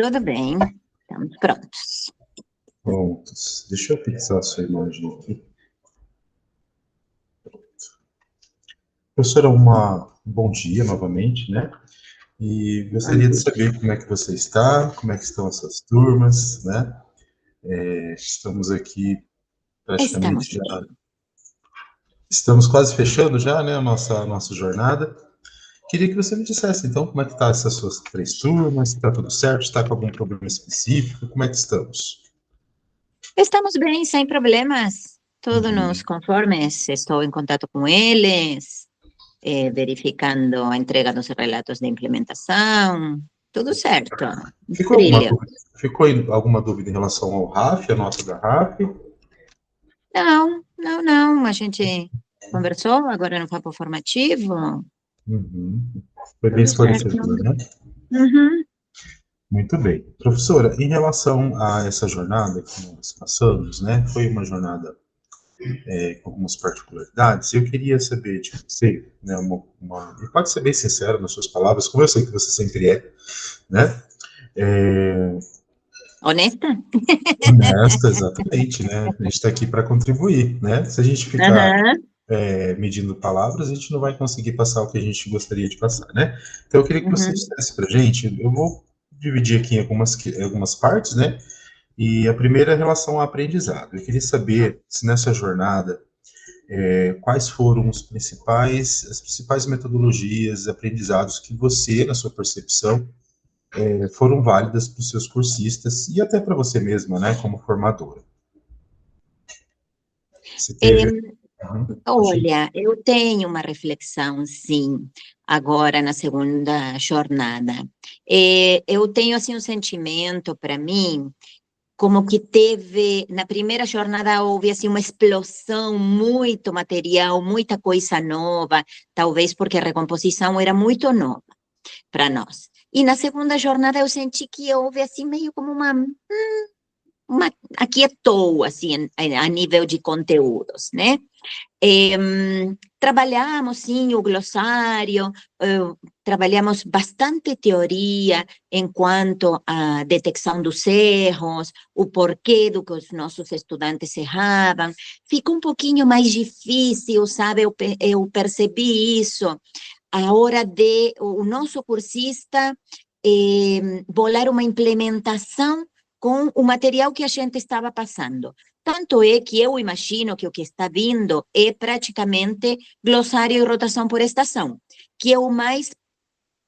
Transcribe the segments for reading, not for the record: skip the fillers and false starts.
Tudo bem, estamos prontos. Prontos. Deixa eu fixar a sua imagem aqui. Professora, bom dia novamente, né? E gostaria de saber como é que você está, como é que estão as suas turmas, né? Estamos aqui Estamos praticamente já, bem. estamos quase fechando já, né, a nossa jornada. Queria que você me dissesse, então, como é que tá essas suas 3 turmas, se está tudo certo, está com algum problema específico, como é que estamos? Estamos bem, sem problemas. Tudo nos Uhum. conformes. Estou em contato com eles, verificando a entrega dos relatos de implementação. Tudo certo. Ficou alguma Trilha. dúvida? Ficou alguma dúvida em relação ao RAF, a nota da RAF? Não, não, não. A gente conversou agora no papo formativo. Uhum. Foi bem Tudo certo. esclarecedor, né? Uhum. Muito bem. Professora, em relação a essa jornada que nós passamos, né? Foi uma jornada com algumas particularidades. Eu queria saber de você, né? E pode ser bem sincero nas suas palavras, como eu sei que você sempre é, né? É, Honesta? honesta, exatamente, né? A gente está aqui para contribuir, né? Se a gente ficar Aham. medindo palavras, a gente não vai conseguir passar o que a gente gostaria de passar, né? Então, eu queria que você Uhum. dissesse para a gente, eu vou dividir aqui em algumas partes, né? E a primeira é em relação ao aprendizado. Eu queria saber se nessa jornada, quais foram as principais metodologias, aprendizados que você, na sua percepção, foram válidas para os seus cursistas e até para você mesma, né, como formadora. Você teve... Uhum, Olha, eu tenho uma reflexão, sim, agora na segunda jornada. Eu tenho, assim, um sentimento para mim, como que teve, na primeira jornada houve, assim, uma explosão, muito material, muita coisa nova, talvez porque a recomposição era muito nova para nós. E na segunda jornada eu senti que houve, assim, meio como uma aquietou, assim, a nível de conteúdos, né? Trabalhamos, sim, o glossário, trabalhamos bastante teoria em quanto à detecção dos erros, o porquê do que os nossos estudantes erravam. Fica um pouquinho mais difícil, sabe? Eu percebi isso a hora de o nosso cursista bolar uma implementação com o material que a gente estava passando. Tanto é que eu imagino que o que está vindo é praticamente glossário e rotação por estação, que é o mais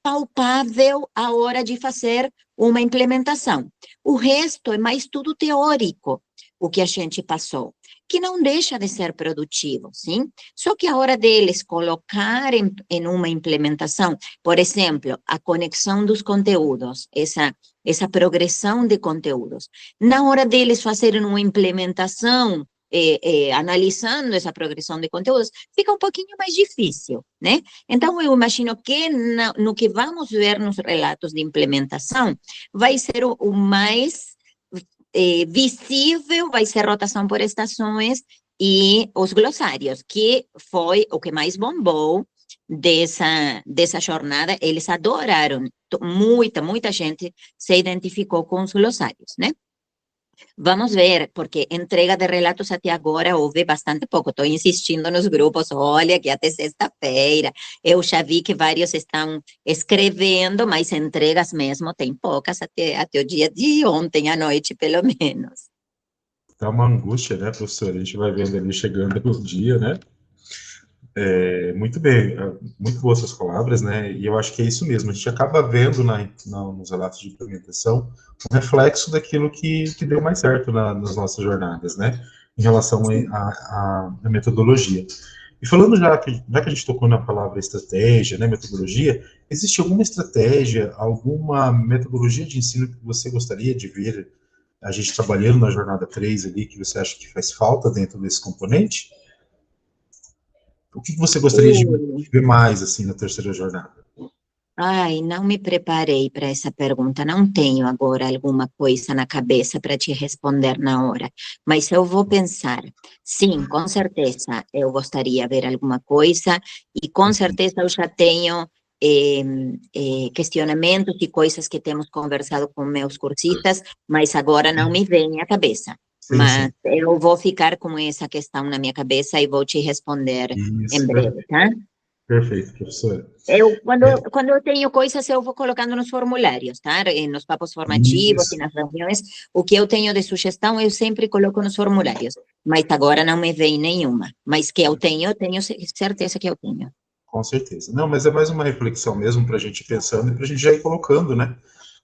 palpável a hora de fazer uma implementação. O resto é mais tudo teórico, o que a gente passou, que não deixa de ser produtivo, sim? Só que a hora deles colocar em uma implementação, por exemplo, a conexão dos conteúdos, essa progressão de conteúdos, na hora deles fazerem uma implementação, analisando essa progressão de conteúdos, fica um pouquinho mais difícil, né? Então, eu imagino que no que vamos ver nos relatos de implementação, vai ser o mais visível, vai ser rotação por estações e os glossários, que foi o que mais bombou dessa jornada. Eles adoraram, muita gente se identificou com os glossários, né? Vamos ver, porque entrega de relatos até agora houve bastante pouco. Estou insistindo nos grupos, olha, que até sexta-feira. Eu já vi que vários estão escrevendo, mas entregas mesmo tem poucas até o dia de ontem à noite, pelo menos. Tá uma angústia, né, professora? A gente vai vendo ali chegando o dia, né? Muito bem, muito boas suas palavras, né? E eu acho que é isso mesmo. A gente acaba vendo nos relatos de implementação um reflexo daquilo que deu mais certo nas nossas jornadas, né? Em relação à metodologia. E falando já que a gente tocou na palavra estratégia, né, metodologia, existe alguma estratégia, alguma metodologia de ensino que você gostaria de ver a gente trabalhando na jornada 3 ali, que você acha que faz falta dentro desse componente? O que você gostaria de ver mais, assim, na terceira jornada? Ai, não me preparei para essa pergunta. Não tenho agora alguma coisa na cabeça para te responder na hora, mas eu vou pensar. Sim, com certeza eu gostaria de ver alguma coisa, e com certeza eu já tenho questionamentos e coisas que temos conversado com meus cursistas, mas agora não me vem à cabeça. Sim, Mas sim. eu vou ficar com essa questão na minha cabeça e vou te responder em Isso, breve, tá? perfeito, professora. Quando eu tenho coisas, eu vou colocando nos formulários, tá? Nos papos formativos e Isso. nas reuniões, o que eu tenho de sugestão, eu sempre coloco nos formulários. Mas agora não me vem nenhuma. Mas que eu tenho certeza que eu tenho. Com certeza. Não, mas é mais uma reflexão mesmo para a gente ir pensando e para a gente já ir colocando, né?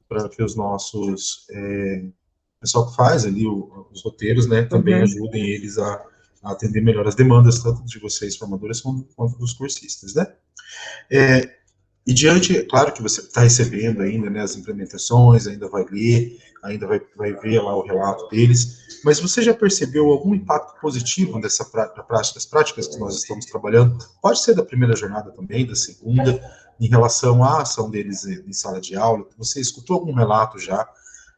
Para que os nossos o pessoal que faz ali os roteiros, né, também Uhum. ajudem eles a atender melhor as demandas, tanto de vocês, formadores, quanto dos cursistas, né? E diante, claro que você está recebendo ainda, né, as implementações, ainda vai ler, ainda vai ver lá o relato deles, mas você já percebeu algum impacto positivo das práticas que nós estamos trabalhando? Pode ser da primeira jornada também, da segunda, em relação à ação deles em sala de aula. Você escutou algum relato já,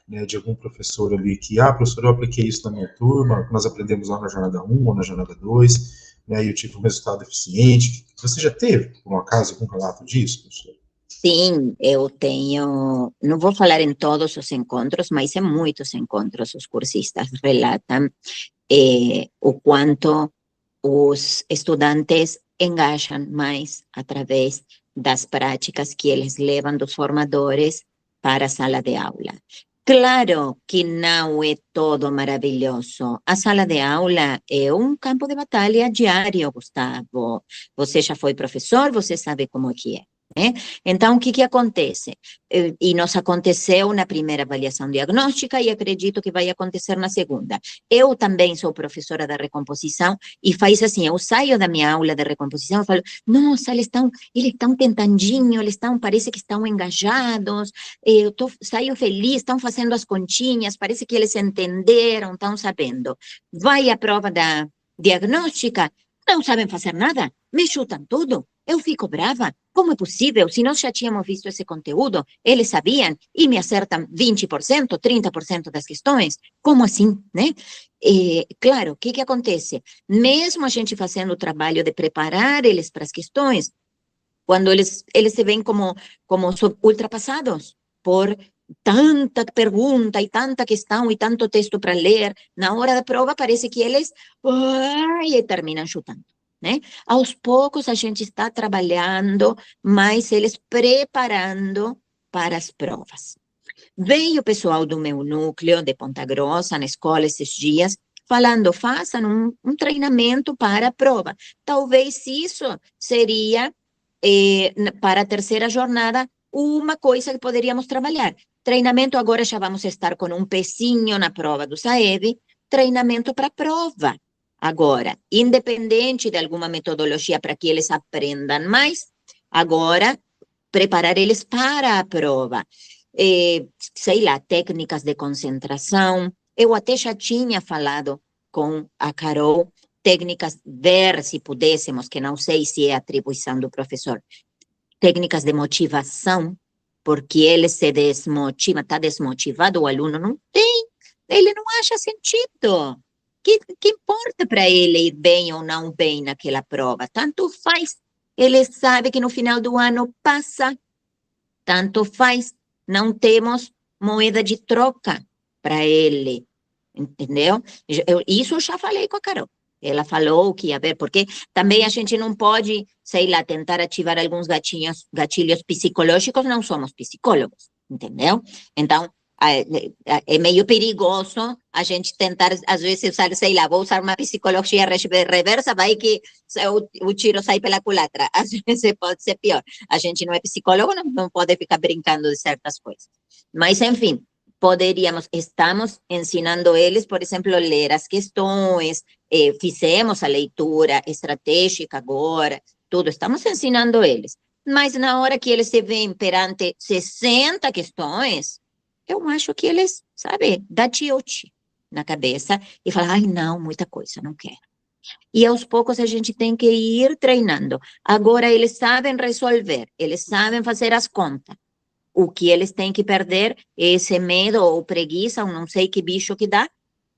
né, de algum professor ali que, professor, eu apliquei isso na minha turma, nós aprendemos lá na jornada 1 ou na jornada 2, né, e eu tive um resultado eficiente. Você já teve, por um acaso, algum relato disso, professor? Sim, eu tenho, não vou falar em todos os encontros, mas em muitos encontros os cursistas relatam o quanto os estudantes engajam mais através das práticas que eles levam dos formadores para a sala de aula. Claro que não é todo maravilhoso. A sala de aula é um campo de batalha diário, Gustavo. Você já foi professor, você sabe como é que é. Né? Então, o que acontece? E nos aconteceu na primeira avaliação diagnóstica e acredito que vai acontecer na segunda. Eu também sou professora da recomposição e faz assim, eu saio da minha aula de recomposição e falo, nossa, eles estão tentandinho, parece que estão engajados, saio feliz, estão fazendo as continhas, parece que eles entenderam, estão sabendo. Vai à prova da diagnóstica, não sabem fazer nada, me chutam tudo, eu fico brava. Como é possível? Se nós já tínhamos visto esse conteúdo, eles sabiam e me acertam 20%, 30% das questões? Como assim, né? Claro, o que acontece? Mesmo a gente fazendo o trabalho de preparar eles para as questões, quando eles se veem como ultrapassados por tanta pergunta e tanta questão e tanto texto para ler, na hora da prova parece que eles terminam chutando. Né? Aos poucos a gente está trabalhando, mas eles preparando para as provas. Veio o pessoal do meu núcleo de Ponta Grossa, na escola, esses dias, falando, façam um treinamento para a prova. Talvez isso seria, para a terceira jornada, uma coisa que poderíamos trabalhar. Treinamento, agora já vamos estar com um pezinho na prova do SAEB, treinamento para a prova. Agora, independente de alguma metodologia para que eles aprendam mais, agora, preparar eles para a prova. Sei lá, técnicas de concentração. Eu até já tinha falado com a Carol, técnicas, ver se pudéssemos, que não sei se é atribuição do professor, técnicas de motivação, porque ele se desmotiva, está desmotivado, o aluno não tem, ele não acha sentido. Que importa para ele ir bem ou não bem naquela prova? Tanto faz. Ele sabe que no final do ano passa, tanto faz. Não temos moeda de troca para ele, entendeu? Isso eu já falei com a Carol. Ela falou que ia ver, porque também a gente não pode, sei lá, tentar ativar alguns gatilhos psicológicos, não somos psicólogos, entendeu? Então, é meio perigoso a gente tentar, às vezes, usar, sei lá, vou usar uma psicologia reversa, vai que o tiro sai pela culatra. Às vezes pode ser pior. A gente não é psicólogo, não pode ficar brincando de certas coisas. Mas, enfim, estamos ensinando eles, por exemplo, ler as questões, fizemos a leitura estratégica agora, tudo, estamos ensinando eles. Mas na hora que eles se veem perante 60 questões, eu acho que eles, sabe, dá tilt na cabeça e falam, ai, não, muita coisa, não quero. E aos poucos a gente tem que ir treinando. Agora eles sabem resolver, eles sabem fazer as contas. O que eles têm que perder é esse medo ou preguiça, ou não sei que bicho que dá,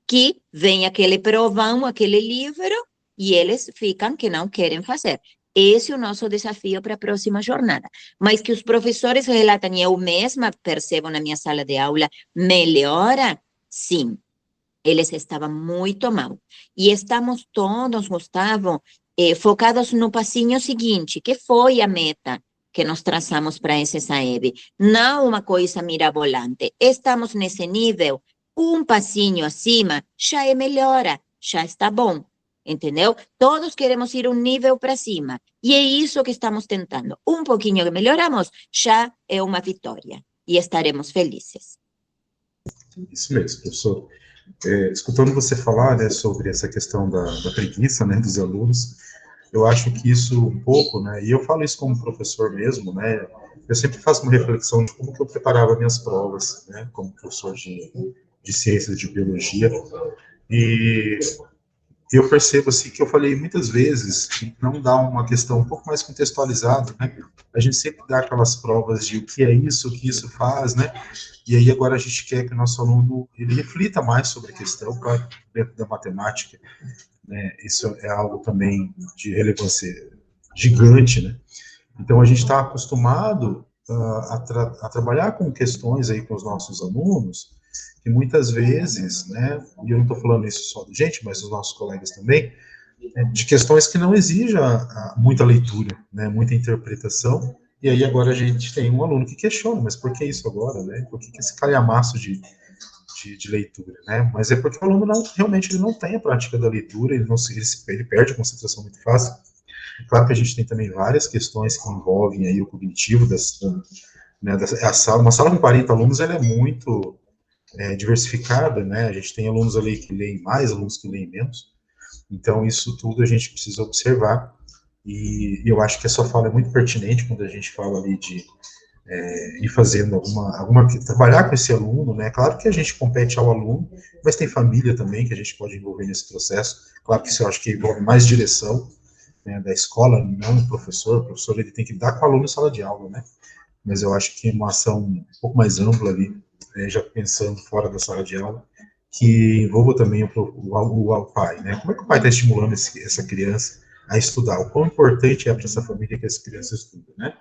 que vem aquele provão, aquele livro, e eles ficam que não querem fazer. Esse é o nosso desafio para a próxima jornada. Mas que os professores relatam, e eu mesma percebo na minha sala de aula, melhora? Sim, eles estavam muito mal. E estamos todos, Gustavo, focados no passinho seguinte, que foi a meta que nós traçamos para esse SAEB. Não uma coisa mirabolante. Estamos nesse nível, um passinho acima já é melhora, já está bom. Entendeu? Todos queremos ir um nível para cima. E é isso que estamos tentando. Um pouquinho que melhoramos já é uma vitória. E estaremos felizes. Isso mesmo, professor. Escutando você falar, né, sobre essa questão da preguiça, né, dos alunos, eu acho que isso um pouco, né, e eu falo isso como professor mesmo, né, eu sempre faço uma reflexão de como que eu preparava minhas provas, né, como professor de ciências de biologia, e eu percebo, assim, que eu falei muitas vezes que não dá uma questão um pouco mais contextualizada, né, a gente sempre dá aquelas provas de o que isso faz, né, e aí agora a gente quer que o nosso aluno ele reflita mais sobre a questão, claro, dentro da matemática, né, isso é algo também de relevância gigante, né, então a gente está acostumado a trabalhar com questões aí com os nossos alunos, que muitas vezes, né, e eu não estou falando isso só do gente, mas dos nossos colegas também, né, de questões que não exijam muita leitura, né, muita interpretação, e aí agora a gente tem um aluno que questiona, mas por que isso agora, né, por que esse calhamaço de leitura, né, mas é porque o aluno realmente ele não tem a prática da leitura, ele perde a concentração muito fácil. Claro que a gente tem também várias questões que envolvem aí o cognitivo né, uma sala com 40 alunos, ela é muito diversificada, né, a gente tem alunos ali que leem mais, alunos que leem menos, então isso tudo a gente precisa observar, e eu acho que a sua fala é muito pertinente quando a gente fala ali de ir fazendo trabalhar com esse aluno, né, claro que a gente compete ao aluno, mas tem família também que a gente pode envolver nesse processo, claro que isso eu acho que envolve mais direção, né, da escola, não o professor ele tem que dar com o aluno em sala de aula, né, mas eu acho que uma ação um pouco mais ampla ali, já pensando fora da sala de aula, que envolva também o pai, né, como é que o pai está estimulando essa criança a estudar, o quão importante é para essa família que essa criança estuda, né.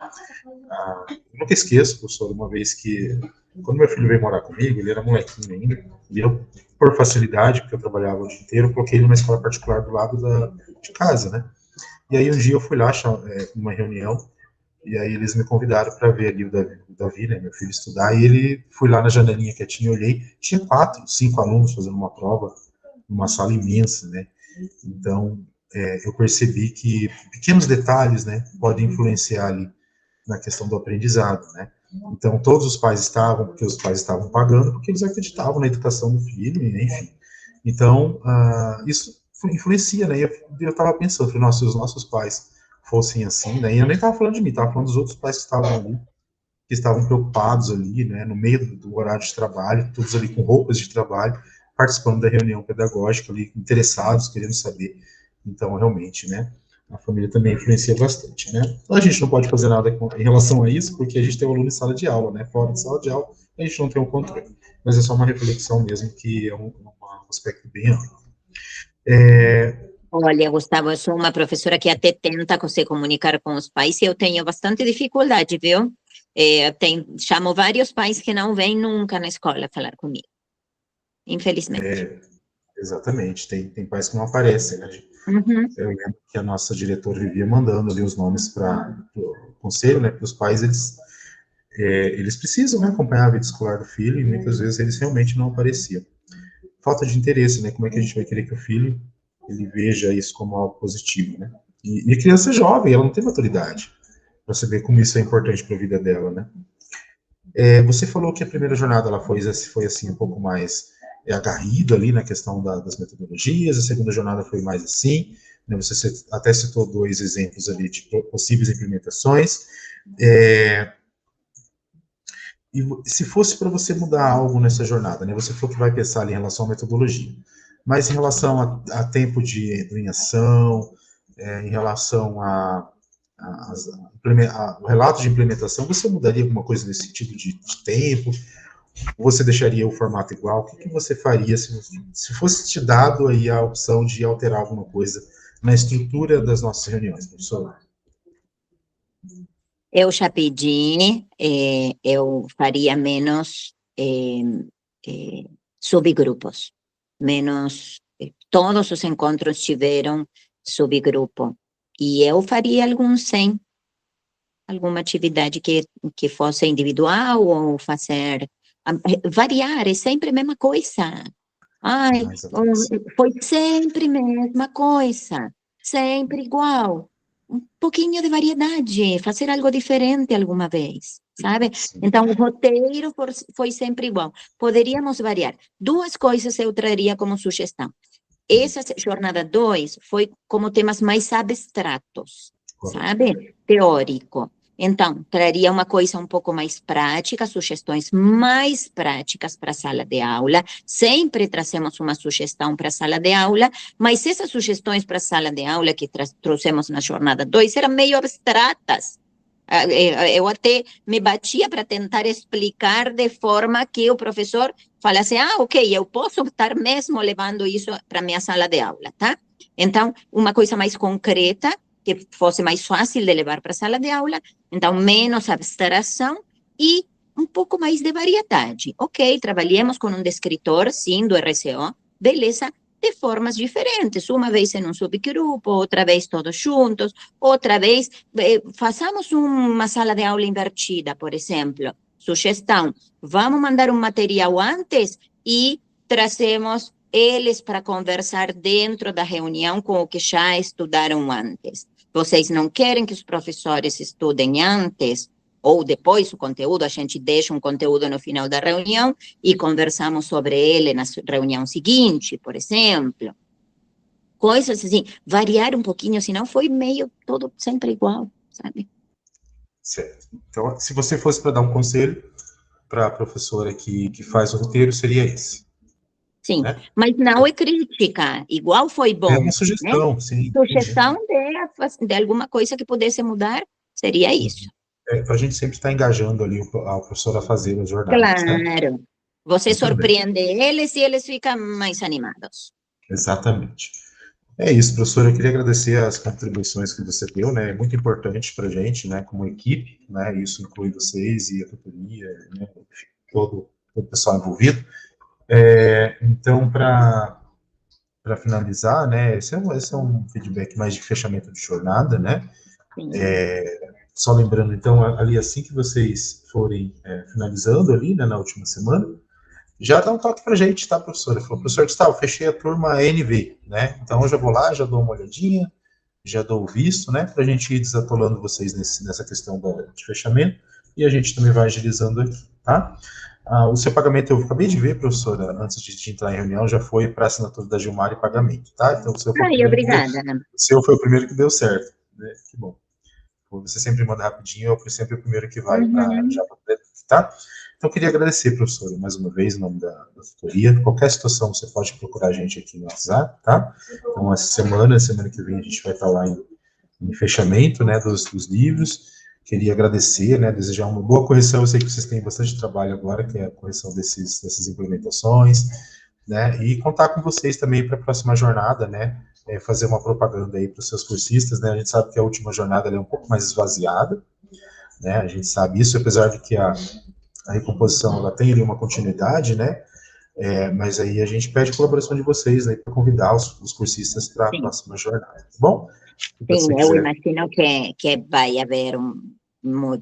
Eu nunca esqueço, professor, uma vez que, quando meu filho veio morar comigo, ele era molequinho ainda, e eu, por facilidade, porque eu trabalhava o dia inteiro, eu coloquei ele numa escola particular do lado de casa, né. E aí um dia eu fui lá, numa reunião, e aí eles me convidaram para ver ali o Davi, né, meu filho, estudar, e ele fui lá na janelinha quietinho, olhei, tinha 4, 5 alunos fazendo uma prova, numa sala imensa, né, então eu percebi que pequenos detalhes, né, podem influenciar ali na questão do aprendizado, né, então todos os pais estavam, porque os pais estavam pagando, porque eles acreditavam na educação do filho, enfim, então isso influencia, né, e eu estava pensando, falei, nossa, se os nossos pais fossem assim, né, e eu nem estava falando de mim, estava falando dos outros pais que estavam ali, que estavam preocupados ali, né, no meio do horário de trabalho, todos ali com roupas de trabalho, participando da reunião pedagógica ali, interessados, querendo saber, então, realmente, né, a família também influencia bastante, né. Então, a gente não pode fazer nada em relação a isso, porque a gente tem o aluno em sala de aula, né, fora de sala de aula, a gente não tem um controle, mas é só uma reflexão mesmo, que é um aspecto bem amplo. Olha, Gustavo, eu sou uma professora que até tenta se comunicar com os pais e eu tenho bastante dificuldade, viu? Chamo vários pais que não vêm nunca na escola falar comigo, infelizmente. Exatamente, tem pais que não aparecem, né? Uhum. Eu lembro que a nossa diretora vivia mandando ali os nomes para o conselho, né? Para os pais, eles precisam, né, acompanhar a vida escolar do filho e muitas vezes eles realmente não apareciam. Falta de interesse, né? Como é que a gente vai querer que o filho ele veja isso como algo positivo, né? E a criança é jovem, ela não tem maturidade para saber como isso é importante para a vida dela, né? Você falou que a primeira jornada ela foi assim um pouco mais agarrido ali na questão das metodologias, a segunda jornada foi mais assim, né, você até citou 2 exemplos ali de possíveis implementações, e se fosse para você mudar algo nessa jornada, né, você falou que vai pensar ali em relação à metodologia, mas em relação a tempo de ação, em relação o relato de implementação, você mudaria alguma coisa nesse sentido de tempo? Você deixaria o formato igual? O que você faria se fosse te dado aí a opção de alterar alguma coisa na estrutura das nossas reuniões, professor? Eu já pedi, eu faria menos subgrupos, menos, todos os encontros tiveram subgrupo, e eu faria alguns sem, alguma atividade que fosse individual, ou fazer, variar, é sempre a mesma coisa. Ai, Mais atenção. foi sempre a mesma coisa, sempre igual. Um pouquinho de variedade, fazer algo diferente alguma vez, sabe? Sim. Então, o roteiro foi sempre igual. Poderíamos variar. Duas coisas eu traria como sugestão. Essa jornada 2 foi como temas mais abstratos, Correto. sabe? Teórico. Então, traria uma coisa um pouco mais prática, sugestões mais práticas para a sala de aula. Sempre trazemos uma sugestão para a sala de aula, mas essas sugestões para a sala de aula que trouxemos na jornada 2 eram meio abstratas. Eu até me batia para tentar explicar de forma que o professor falasse, ok, eu posso estar mesmo levando isso para minha sala de aula, tá? Então, uma coisa mais concreta, que fosse mais fácil de levar para a sala de aula, então menos abstração e um pouco mais de variedade. Ok, trabalhemos com um descritor, sim, do RCO, beleza, de formas diferentes, uma vez em um subgrupo, outra vez todos juntos, outra vez, façamos uma sala de aula invertida, por exemplo. Sugestão, vamos mandar um material antes e trazemos eles para conversar dentro da reunião com o que já estudaram antes. Vocês não querem que os professores estudem antes ou depois o conteúdo, a gente deixa um conteúdo no final da reunião e conversamos sobre ele na reunião seguinte, por exemplo. Coisas assim, variar um pouquinho, senão foi meio todo sempre igual, sabe? Certo. Então, se você fosse para dar um conselho para a professora que faz o roteiro, seria esse. Sim, Né? mas não é crítica, igual foi É bom, uma né? sugestão, sim, entendi. Sugestão de alguma coisa que pudesse mudar, seria isso. Para a gente sempre estar engajando ali a professora a fazer as jornadas, né? Claro, você Muito bem, surpreende eles e eles ficam mais animados. exatamente. É isso, professor. Eu queria agradecer as contribuições que você deu, né? É muito importante para a gente, né, como equipe, né? Isso inclui vocês e a tutoria, né? Todo o pessoal envolvido. Então, para finalizar, né? Esse é um feedback mais de fechamento de jornada, né? Sim. Só lembrando, então, ali assim que vocês forem finalizando ali, né, na última semana, já dá um toque pra gente, tá, professor? Ele falou, professor Gustavo, fechei a turma NV, né? Então eu já vou lá, já dou uma olhadinha, já dou o visto, né? Pra gente ir desatolando vocês nessa questão de fechamento e a gente também vai agilizando aqui, tá? O seu pagamento, eu acabei de ver, professora, antes de entrar em reunião, já foi para assinatura da Gilmar e pagamento, tá? Então o seu foi o Ai, primeiro que deu, obrigada. o seu foi o primeiro que deu certo, né? Que bom. Você sempre manda rapidinho, eu fui sempre o primeiro que vai para Uhum. já para tá? Então, eu queria agradecer, professora, mais uma vez, em nome da tutoria. Qualquer situação, você pode procurar a gente aqui no WhatsApp, tá? Então, essa semana que vem, a gente vai estar lá em fechamento, né, dos livros. Queria agradecer, né, desejar uma boa correção. Eu sei que vocês têm bastante trabalho agora, que é a correção dessas implementações, né, e contar com vocês também para a próxima jornada, né, fazer uma propaganda aí para os seus cursistas, né, a gente sabe que a última jornada é um pouco mais esvaziada, né, a gente sabe isso, apesar de que a recomposição ela tem ali uma continuidade, né, mas aí a gente pede a colaboração de vocês aí para convidar os cursistas para a Sim, próxima jornada, tá bom? Se sim, você eu quiser. imagino que vai haver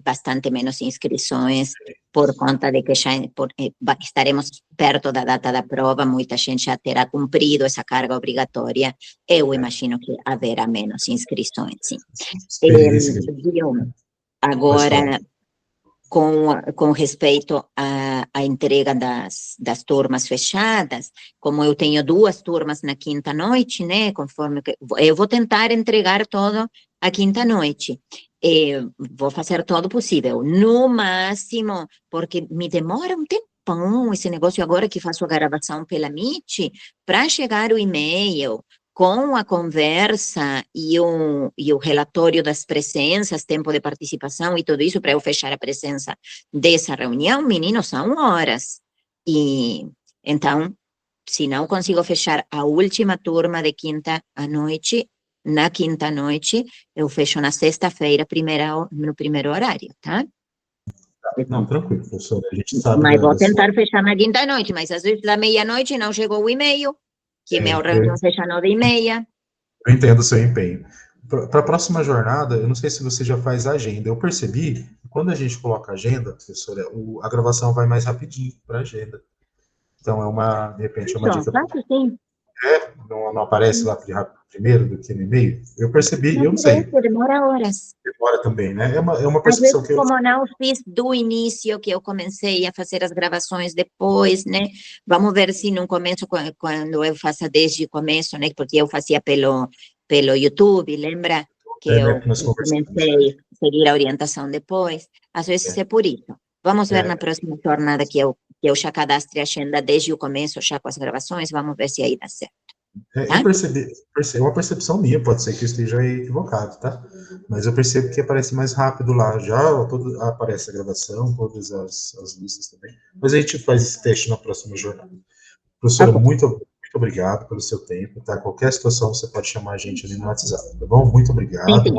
bastante menos inscrições por conta de que já estaremos perto da data da prova, muita gente já terá cumprido essa carga obrigatória. Eu imagino que haverá menos inscrições, sim. Experiência que a gente Viu? pode falar. Agora, com respeito à entrega das turmas fechadas, como eu tenho duas turmas na quinta noite, né, conforme eu vou tentar entregar todo a quinta noite. Vou fazer todo possível, no máximo, porque me demora um tempão esse negócio agora que faço a gravação pela Meet, para chegar o e-mail com a conversa e o relatório das presenças, tempo de participação e tudo isso, para eu fechar a presença dessa reunião, meninos, são horas. E então, se não consigo fechar a última turma de quinta à noite, na quinta-noite, eu fecho na sexta-feira, no primeiro horário, tá? Não, tranquilo, professora, a gente sabe Mas vou da sua... tentar fechar na quinta-noite, mas às vezes da meia-noite não chegou o e-mail, que minha eu, reunião fecha 9h30. eu entendo o seu empenho. Para a próxima jornada, eu não sei se você já faz a agenda. Eu percebi que quando a gente coloca a agenda, professora, a gravação vai mais rapidinho para a agenda. Então, de repente, é uma Isso, dica. faço sim. Não aparece lá primeiro do que no e-mail? Eu percebi, Não eu não sei, aparece, demora horas. demora também, né? É uma Às percepção vezes, que eu... como não fiz do início, que eu comecei a fazer as gravações depois, né? Vamos ver se no começo, quando eu faça desde o começo, né? Porque eu fazia pelo YouTube, lembra? Que Né, eu que nós conversamos. comecei a seguir a orientação depois. Às vezes é por isso. Vamos ver É, na próxima jornada que eu já cadastre a agenda desde o começo, já com as gravações, vamos ver se aí dá certo, Eu tá? percebi, é uma percepção minha, pode ser que eu esteja equivocado, tá? Mas eu percebo que aparece mais rápido lá, aparece a gravação, todas as listas também. Mas a gente faz esse teste na próxima jornada. Professora, Ok. muito obrigado pelo seu tempo, tá? Qualquer situação você pode chamar a gente ali no WhatsApp, tá bom? Muito Sim, obrigado, sim.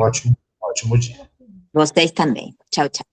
ótimo dia. Vocês também. Tchau, tchau.